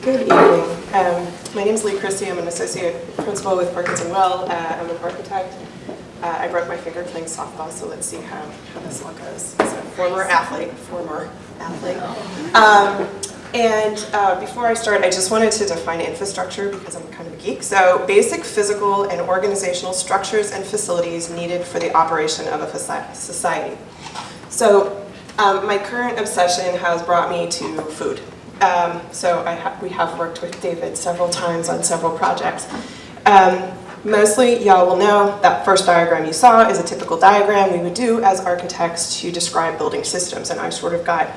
Good evening. My name is Leigh Christy. I'm an associate principal with Perkins & Will. I'm an architect. I broke my finger playing softball, so let's see how this all goes. So former athlete. Before I start, I just wanted to define infrastructure because I'm kind of a geek. So basic physical and organizational structures and facilities needed for the operation of a society. So my current obsession has brought me to food. We have worked with David several times on several projects. Mostly, y'all will know that first diagram you saw is a typical diagram we would do as architects to describe building systems. And I sort of got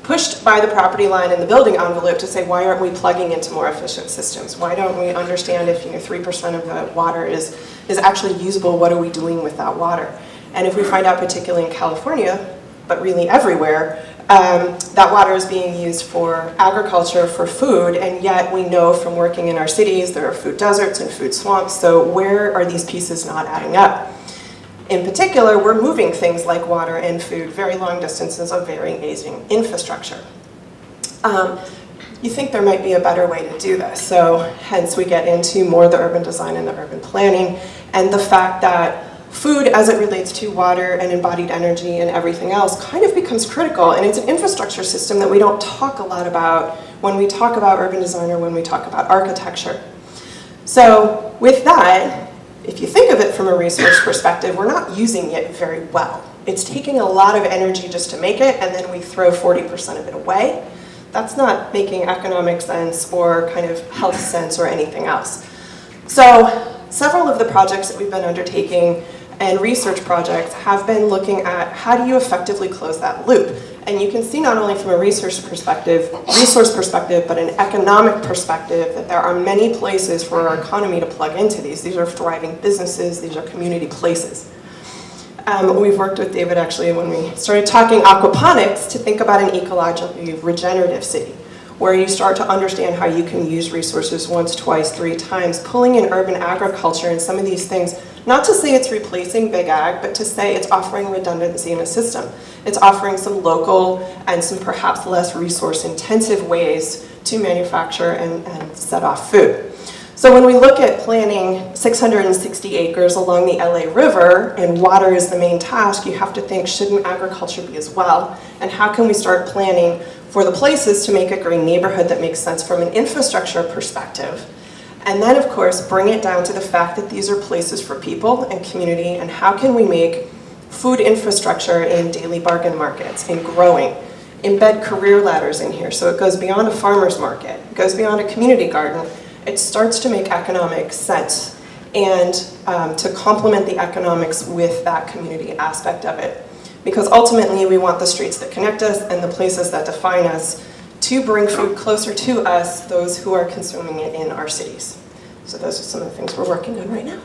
pushed by the property line in the building envelope to say, why aren't we plugging into more efficient systems? Why don't we understand if 3% of the water is actually usable, what are we doing with that water? And if we find out, particularly in California, but really everywhere, that water is being used for agriculture, for food, and yet we know from working in our cities there are food deserts and food swamps, so where are these pieces not adding up? In particular, we're moving things like water and food very long distances of very aging infrastructure. You think there might be a better way to do this, so hence we get into more the urban design and the urban planning, and the fact that food, as it relates to water and embodied energy and everything else, kind of becomes critical, and it's an infrastructure system that we don't talk a lot about when we talk about urban design or when we talk about architecture. So with that, if you think of it from a resource perspective, we're not using it very well. It's taking a lot of energy just to make it, and then we throw 40% of it away. That's not making economic sense or kind of health sense or anything else. So several of the projects that we've been undertaking and research projects have been looking at how do you effectively close that loop. And you can see not only from a resource perspective, but an economic perspective that there are many places for our economy to plug into these. These are thriving businesses, these are community places. We've worked with David actually when we started talking aquaponics to think about an ecologically regenerative city, where you start to understand how you can use resources once, twice, 3 times, pulling in urban agriculture and some of these things, not to say it's replacing big ag, but to say it's offering redundancy in a system. It's offering some local and some perhaps less resource-intensive ways to manufacture and set off food. So when we look at planning 660 acres along the LA River and water is the main task, you have to think, shouldn't agriculture be as well? And how can we start planning for the places to make a green neighborhood that makes sense from an infrastructure perspective? And then, of course, bring it down to the fact that these are places for people and community, and how can we make food infrastructure in daily bargain markets, in growing, embed career ladders in here so it goes beyond a farmer's market, it goes beyond a community garden. It starts to make economic sense and to complement the economics with that community aspect of it. Because ultimately we want the streets that connect us and the places that define us to bring food closer to us, those who are consuming it in our cities. So those are some of the things we're working on right now.